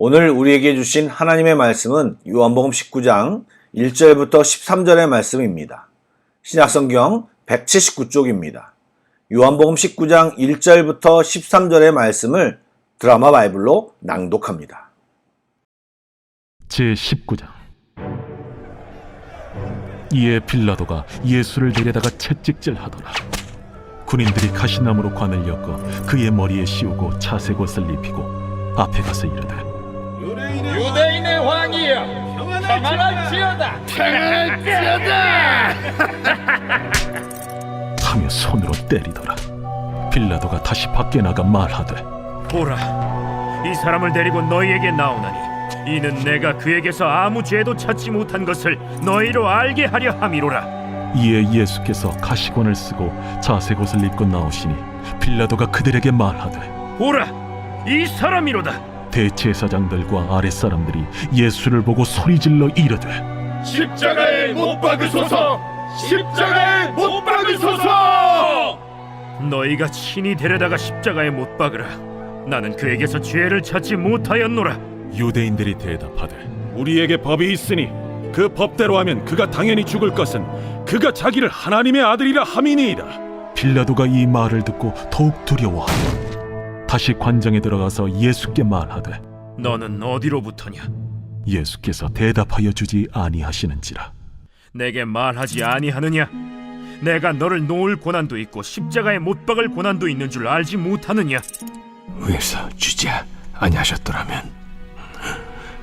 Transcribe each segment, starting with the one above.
오늘 우리에게 주신 하나님의 말씀은 요한복음 19장 1절부터 13절의 말씀입니다. 신약성경 179쪽입니다. 요한복음 19장 1절부터 13절의 말씀을 드라마 바이블로 낭독합니다. 제19장. 이에 빌라도가 예수를 데려다가 채찍질하더라. 군인들이 가시나무로 관을 엮어 그의 머리에 씌우고 차색옷을 입히고 앞에 가서 이르되 유대인의 왕이여, 평안할지어다. 평안할지어다. 하며 손으로 때리더라. 빌라도가 다시 밖에 나가 말하되 보라, 이 사람을 데리고 너희에게 나오나니 이는 내가 그에게서 아무 죄도 찾지 못한 것을 너희로 알게 하려 함이로라. 이에 예수께서 가시관을 쓰고 자색옷을 입고 나오시니 빌라도가 그들에게 말하되 보라, 이 사람이로다. 대제사장들과 아랫사람들이 예수를 보고 소리질러 이르되 십자가에 못 박으소서. 십자가에 못 박으소서. 너희가 친히 데려다가 십자가에 못 박으라. 나는 그에게서 죄를 찾지 못하였노라. 유대인들이 대답하되 우리에게 법이 있으니 그 법대로 하면 그가 당연히 죽을 것은 그가 자기를 하나님의 아들이라 함이니이다. 빌라도가 이 말을 듣고 더욱 두려워하고 다시 관장에 들어가서 예수께 말하되 너는 어디로부터냐? 예수께서 대답하여 주지 아니하시는지라. 내게 말하지 아니하느냐? 내가 너를 놓을 고난도 있고 십자가에 못 박을 고난도 있는 줄 알지 못하느냐? 위에서 주지 아니하셨더라면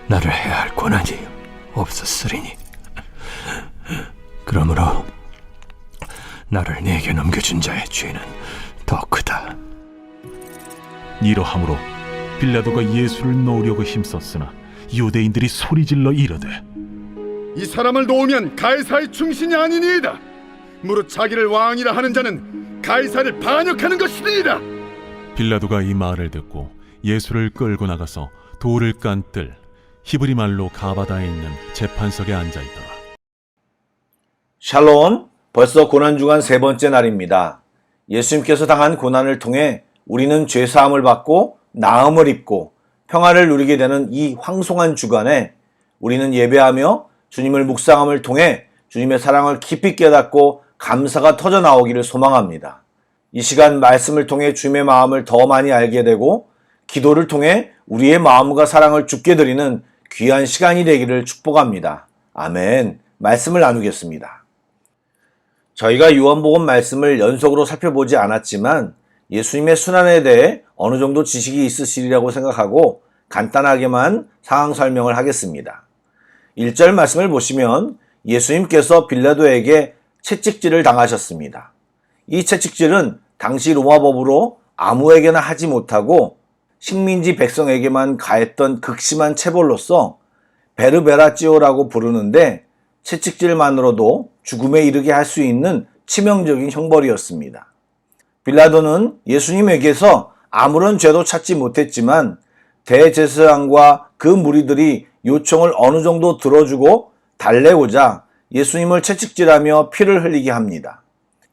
나를 해야 할 권한이 없었으리니 그러므로 나를 네게 넘겨준 자의 죄는 더 크다. 이러함으로 빌라도가 예수를 놓으려고 힘썼으나 유대인들이 소리질러 이르되 이 사람을 놓으면 가이사의 충신이 아니니이다. 무릇 자기를 왕이라 하는 자는 가이사를 반역하는 것이니이다. 빌라도가 이 말을 듣고 예수를 끌고 나가서 돌을 깐 뜰 히브리 말로 가바다에 있는 재판석에 앉아있더라. 샬롬, 벌써 고난주간 세 번째 날입니다. 예수님께서 당한 고난을 통해 우리는 죄사함을 받고 나음을 입고 평안을 누리게 되는 이 황송한 주간에 우리는 예배하며 주님을 묵상함을 통해 주님의 사랑을 깊이 깨닫고 감사가 터져 나오기를 소망합니다. 이 시간 말씀을 통해 주님의 마음을 더 많이 알게 되고 기도를 통해 우리의 마음과 사랑을 주께 드리는 귀한 시간이 되기를 축복합니다. 아멘. 말씀을 나누겠습니다. 저희가 요한복음 말씀을 연속으로 살펴보지 않았지만 예수님의 순환에 대해 어느 정도 지식이 있으시리라고 생각하고 간단하게만 상황 설명을 하겠습니다. 1절 말씀을 보시면 예수님께서 빌라도에게 채찍질을 당하셨습니다. 이 채찍질은 당시 로마법으로 아무에게나 하지 못하고 식민지 백성에게만 가했던 극심한 체벌로서 베르베라찌오라고 부르는데 채찍질만으로도 죽음에 이르게 할 수 있는 치명적인 형벌이었습니다. 빌라도는 예수님에게서 아무런 죄도 찾지 못했지만 대제사장과 그 무리들이 요청을 어느 정도 들어주고 달래고자 예수님을 채찍질하며 피를 흘리게 합니다.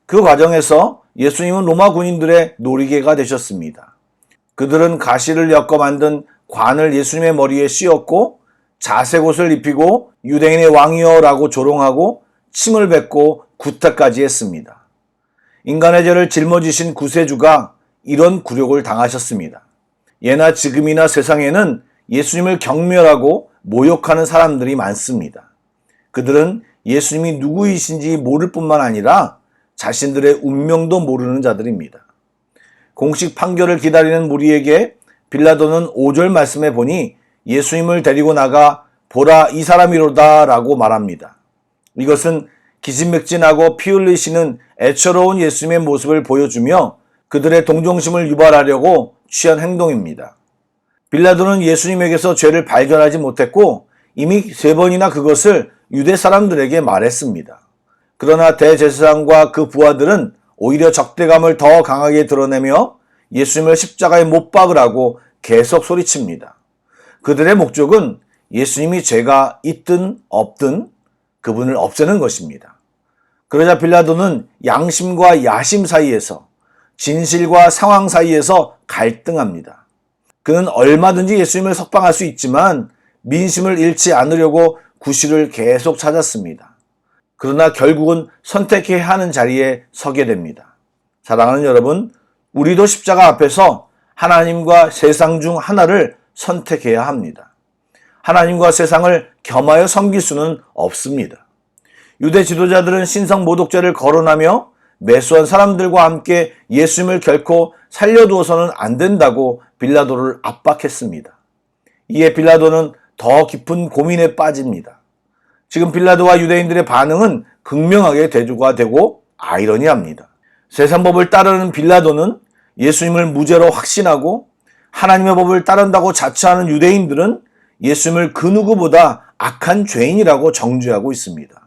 그 과정에서 예수님은 로마 군인들의 놀이개가 되셨습니다. 그들은 가시를 엮어 만든 관을 예수님의 머리에 씌웠고 자색옷을 입히고 유대인의 왕이여라고 조롱하고 침을 뱉고 구타까지 했습니다. 인간의 죄를 짊어지신 구세주가 이런 굴욕을 당하셨습니다. 예나 지금이나 세상에는 예수님을 경멸하고 모욕하는 사람들이 많습니다. 그들은 예수님이 누구이신지 모를 뿐만 아니라 자신들의 운명도 모르는 자들입니다. 공식 판결을 기다리는 무리에게 빌라도는 5절 말씀에 보니 예수님을 데리고 나가 보라 이 사람이로다 라고 말합니다. 이것은 기진맥진하고 피 흘리시는 애처로운 예수님의 모습을 보여주며 그들의 동정심을 유발하려고 취한 행동입니다. 빌라도는 예수님에게서 죄를 발견하지 못했고 이미 3번이나 그것을 유대 사람들에게 말했습니다. 그러나 대제사장과 그 부하들은 오히려 적대감을 더 강하게 드러내며 예수님을 십자가에 못 박으라고 계속 소리칩니다. 그들의 목적은 예수님이 죄가 있든 없든 그분을 없애는 것입니다. 그러자 빌라도는 양심과 야심 사이에서 진실과 상황 사이에서 갈등합니다. 그는 얼마든지 예수님을 석방할 수 있지만 민심을 잃지 않으려고 구실을 계속 찾았습니다. 그러나 결국은 선택해야 하는 자리에 서게 됩니다. 사랑하는 여러분, 우리도 십자가 앞에서 하나님과 세상 중 하나를 선택해야 합니다. 하나님과 세상을 겸하여 섬길 수는 없습니다. 유대 지도자들은 신성 모독죄를 거론하며 매수한 사람들과 함께 예수님을 결코 살려두어서는 안 된다고 빌라도를 압박했습니다. 이에 빌라도는 더 깊은 고민에 빠집니다. 지금 빌라도와 유대인들의 반응은 극명하게 대조가 되고 아이러니합니다. 세상 법을 따르는 빌라도는 예수님을 무죄로 확신하고 하나님의 법을 따른다고 자처하는 유대인들은 예수님을 그 누구보다 악한 죄인이라고 정죄하고 있습니다.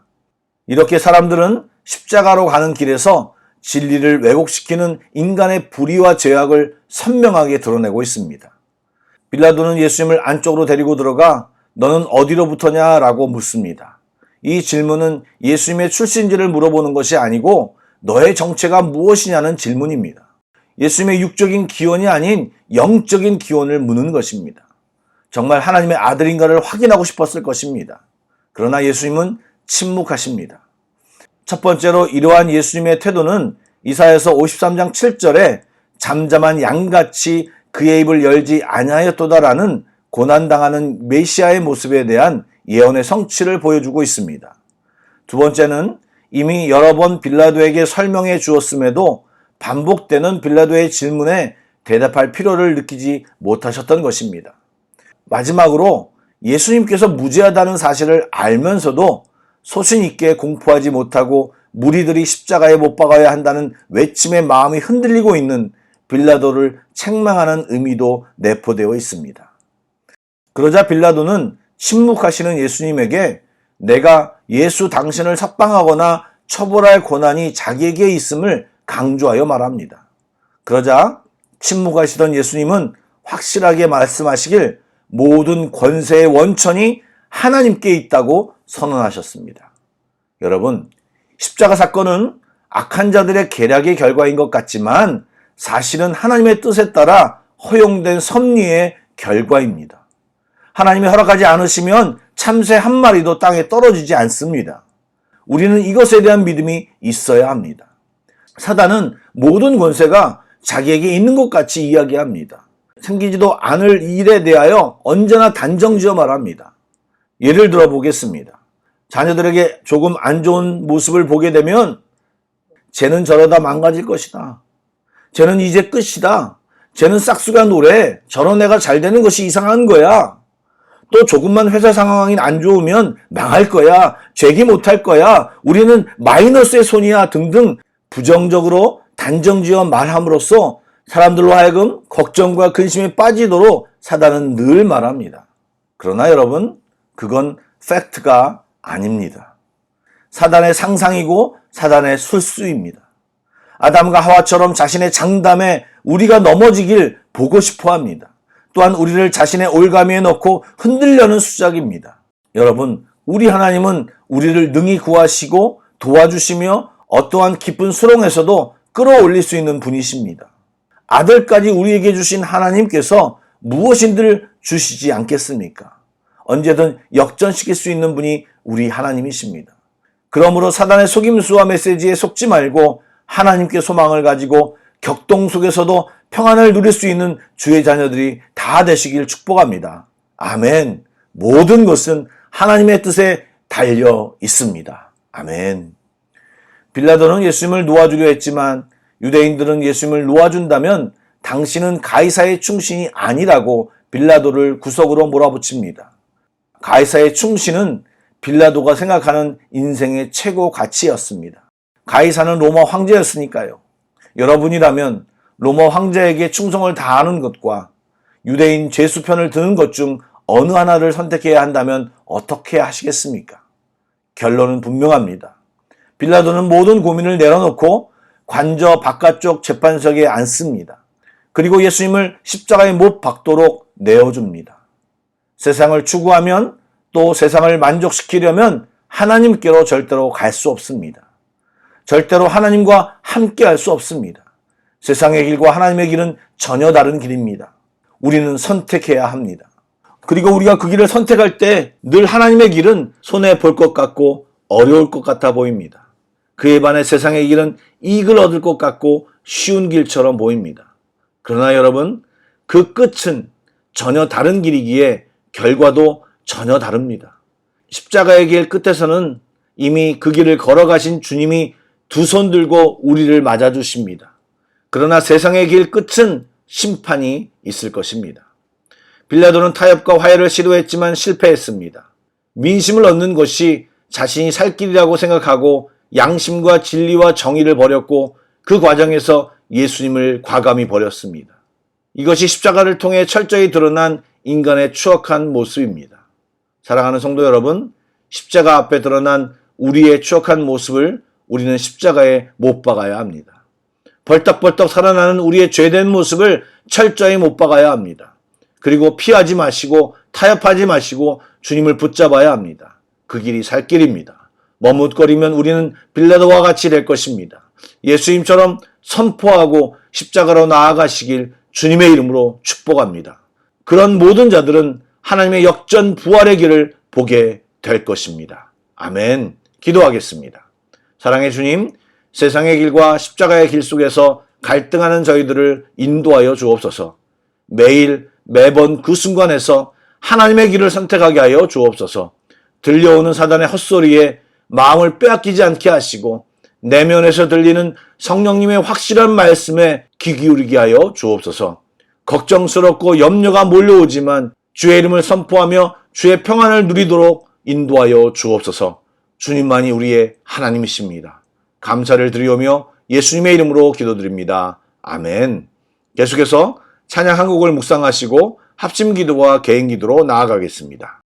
이렇게 사람들은 십자가로 가는 길에서 진리를 왜곡시키는 인간의 불의와 죄악을 선명하게 드러내고 있습니다. 빌라도는 예수님을 안쪽으로 데리고 들어가 너는 어디로부터냐라고 묻습니다. 이 질문은 예수님의 출신지를 물어보는 것이 아니고 너의 정체가 무엇이냐는 질문입니다. 예수님의 육적인 기원이 아닌 영적인 기원을 묻는 것입니다. 정말 하나님의 아들인가를 확인하고 싶었을 것입니다. 그러나 예수님은 침묵하십니다. 첫 번째로 이러한 예수님의 태도는 이사야서 53장 7절에 잠잠한 양같이 그의 입을 열지 아니하였도다라는 고난당하는 메시아의 모습에 대한 예언의 성취를 보여주고 있습니다. 두 번째는 이미 여러 번 빌라도에게 설명해 주었음에도 반복되는 빌라도의 질문에 대답할 필요를 느끼지 못하셨던 것입니다. 마지막으로 예수님께서 무죄하다는 사실을 알면서도 소신 있게 공포하지 못하고 무리들이 십자가에 못 박아야 한다는 외침에 마음이 흔들리고 있는 빌라도를 책망하는 의미도 내포되어 있습니다. 그러자 빌라도는 침묵하시는 예수님에게 내가 예수 당신을 석방하거나 처벌할 권한이 자기에게 있음을 강조하여 말합니다. 그러자 침묵하시던 예수님은 확실하게 말씀하시길 모든 권세의 원천이 하나님께 있다고 선언하셨습니다. 여러분, 십자가 사건은 악한 자들의 계략의 결과인 것 같지만 사실은 하나님의 뜻에 따라 허용된 섭리의 결과입니다. 하나님이 허락하지 않으시면 참새 한 마리도 땅에 떨어지지 않습니다. 우리는 이것에 대한 믿음이 있어야 합니다. 사단은 모든 권세가 자기에게 있는 것 같이 이야기합니다. 생기지도 않을 일에 대하여 언제나 단정지어 말합니다. 예를 들어 보겠습니다. 자녀들에게 조금 안 좋은 모습을 보게 되면 쟤는 저러다 망가질 것이다. 쟤는 이제 끝이다. 쟤는 싹수가 노래. 저런 애가 잘 되는 것이 이상한 거야. 또 조금만 회사 상황이 안 좋으면 망할 거야. 재기 못할 거야. 우리는 마이너스의 손이야 등등 부정적으로 단정지어 말함으로써 사람들로 하여금 걱정과 근심에 빠지도록 사단은 늘 말합니다. 그러나 여러분, 그건 팩트가 아닙니다. 사단의 상상이고 사단의 술수입니다. 아담과 하와처럼 자신의 장담에 우리가 넘어지길 보고 싶어 합니다. 또한 우리를 자신의 올가미에 넣고 흔들려는 수작입니다. 여러분, 우리 하나님은 우리를 능히 구하시고 도와주시며 어떠한 깊은 수렁에서도 끌어올릴 수 있는 분이십니다. 아들까지 우리에게 주신 하나님께서 무엇인들 주시지 않겠습니까? 언제든 역전시킬 수 있는 분이 우리 하나님이십니다. 그러므로 사단의 속임수와 메시지에 속지 말고 하나님께 소망을 가지고 격동 속에서도 평안을 누릴 수 있는 주의 자녀들이 다 되시길 축복합니다. 아멘. 모든 것은 하나님의 뜻에 달려 있습니다. 아멘. 빌라도는 예수님을 놓아주려 했지만 유대인들은 예수님을 놓아준다면 당신은 가이사의 충신이 아니라고 빌라도를 구석으로 몰아붙입니다. 가이사의 충신은 빌라도가 생각하는 인생의 최고 가치였습니다. 가이사는 로마 황제였으니까요. 여러분이라면 로마 황제에게 충성을 다하는 것과 유대인 죄수 편을 드는 것 중 어느 하나를 선택해야 한다면 어떻게 하시겠습니까? 결론은 분명합니다. 빌라도는 모든 고민을 내려놓고 관저 바깥쪽 재판석에 앉습니다. 그리고 예수님을 십자가에 못 박도록 내어줍니다. 세상을 추구하면 또 세상을 만족시키려면 하나님께로 절대로 갈 수 없습니다. 절대로 하나님과 함께 할 수 없습니다. 세상의 길과 하나님의 길은 전혀 다른 길입니다. 우리는 선택해야 합니다. 그리고 우리가 그 길을 선택할 때 늘 하나님의 길은 손에 볼 것 같고 어려울 것 같아 보입니다. 그에 반해 세상의 길은 이익을 얻을 것 같고 쉬운 길처럼 보입니다. 그러나 여러분, 그 끝은 전혀 다른 길이기에 결과도 전혀 다릅니다. 십자가의 길 끝에서는 이미 그 길을 걸어가신 주님이 두 손 들고 우리를 맞아주십니다. 그러나 세상의 길 끝은 심판이 있을 것입니다. 빌라도는 타협과 화해를 시도했지만 실패했습니다. 민심을 얻는 것이 자신이 살 길이라고 생각하고 양심과 진리와 정의를 버렸고 그 과정에서 예수님을 과감히 버렸습니다. 이것이 십자가를 통해 철저히 드러난 인간의 추악한 모습입니다. 사랑하는 성도 여러분, 십자가 앞에 드러난 우리의 추악한 모습을 우리는 십자가에 못 박아야 합니다. 벌떡벌떡 살아나는 우리의 죄된 모습을 철저히 못 박아야 합니다. 그리고 피하지 마시고 타협하지 마시고 주님을 붙잡아야 합니다. 그 길이 살 길입니다. 머뭇거리면 우리는 빌라도와 같이 될 것입니다. 예수님처럼 선포하고 십자가로 나아가시길 주님의 이름으로 축복합니다. 그런 모든 자들은 하나님의 역전 부활의 길을 보게 될 것입니다. 아멘. 기도하겠습니다. 사랑의 주님, 세상의 길과 십자가의 길 속에서 갈등하는 저희들을 인도하여 주옵소서. 매번 그 순간에서 하나님의 길을 선택하게 하여 주옵소서. 들려오는 사단의 헛소리에 마음을 빼앗기지 않게 하시고 내면에서 들리는 성령님의 확실한 말씀에 귀 기울이게 하여 주옵소서. 걱정스럽고 염려가 몰려오지만 주의 이름을 선포하며 주의 평안을 누리도록 인도하여 주옵소서. 주님만이 우리의 하나님이십니다. 감사를 드리오며 예수님의 이름으로 기도드립니다. 아멘. 계속해서 찬양 한 곡을 묵상하시고 합심 기도와 개인 기도로 나아가겠습니다.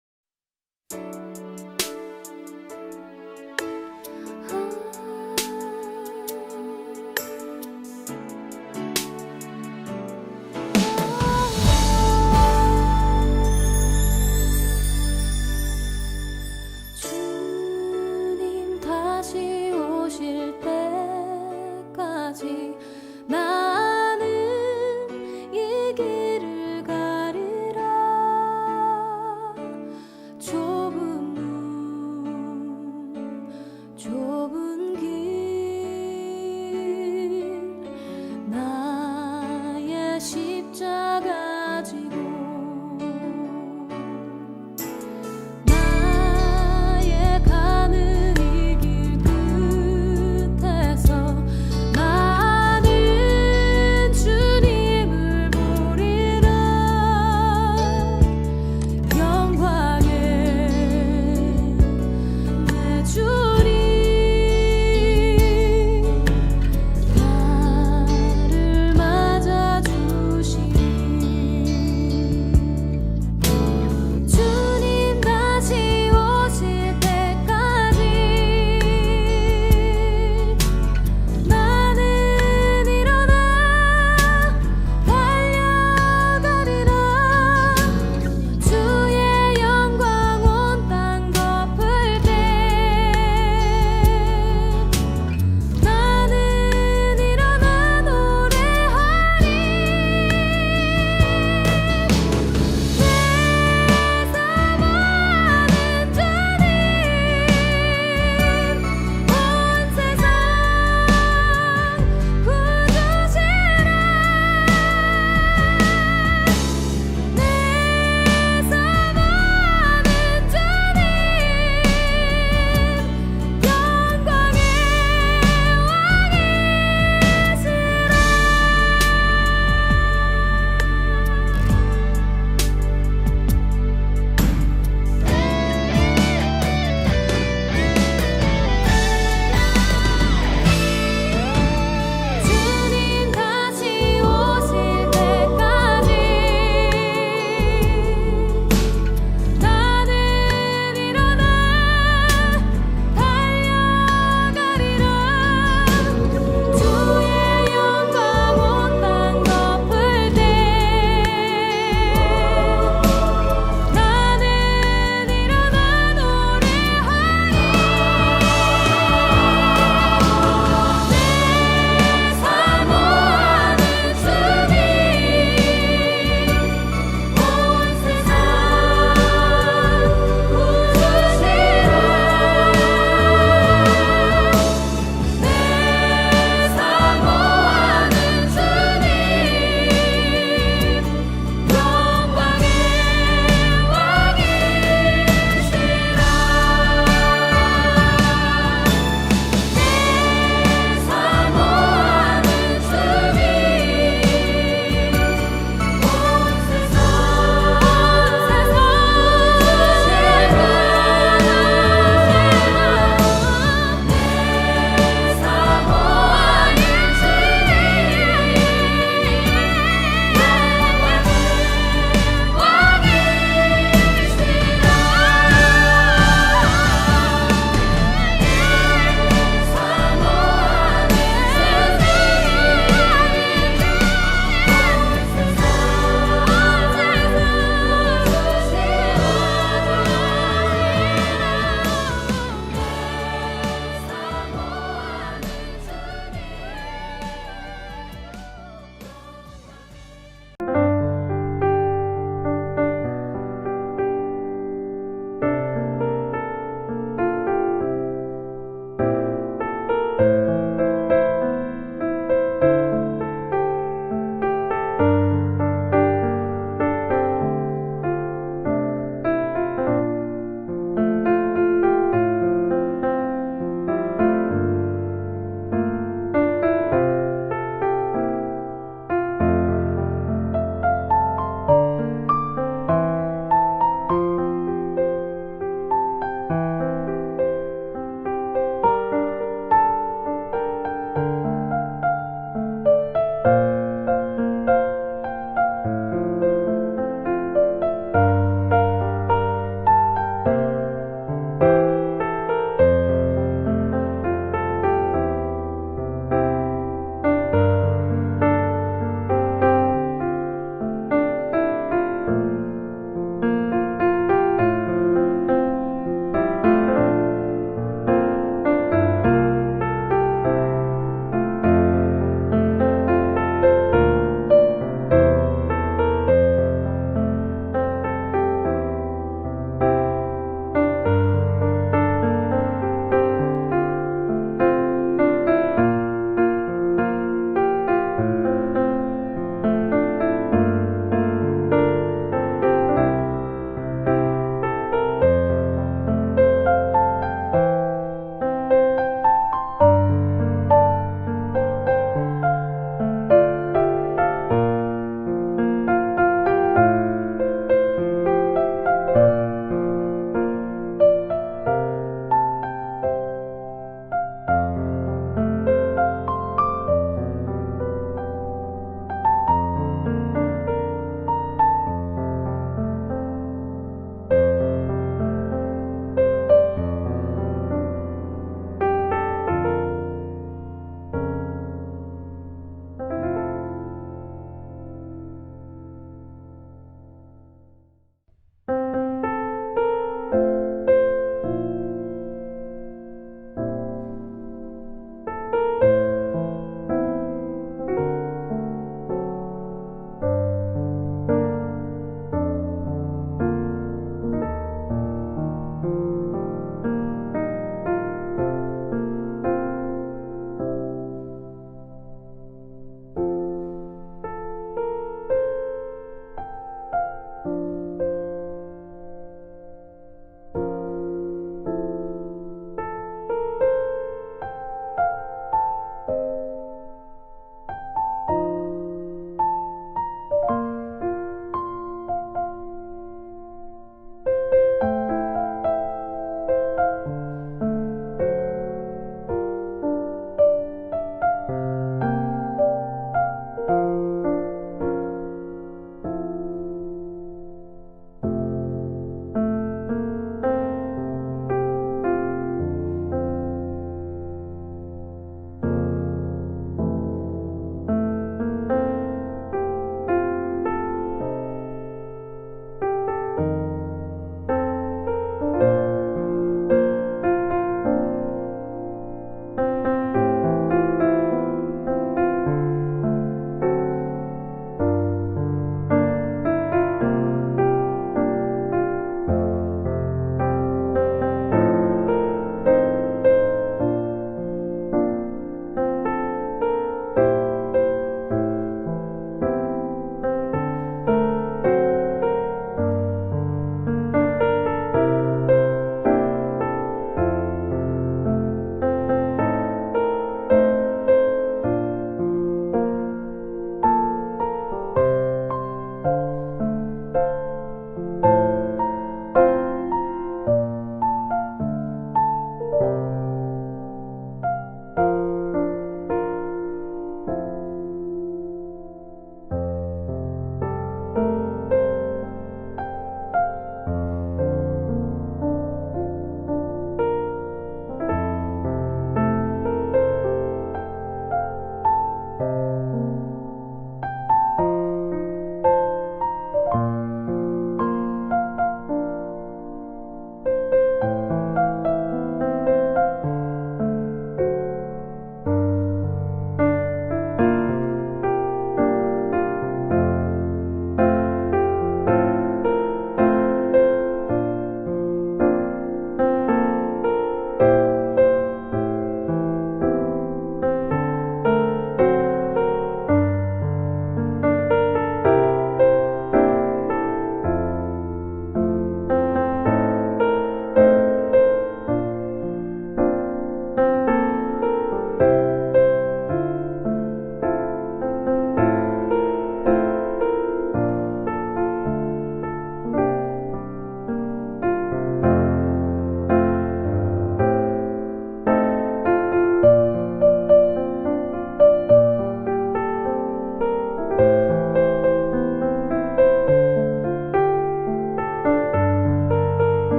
주님 다시 오실 때까지 나는 이 길을 가리라.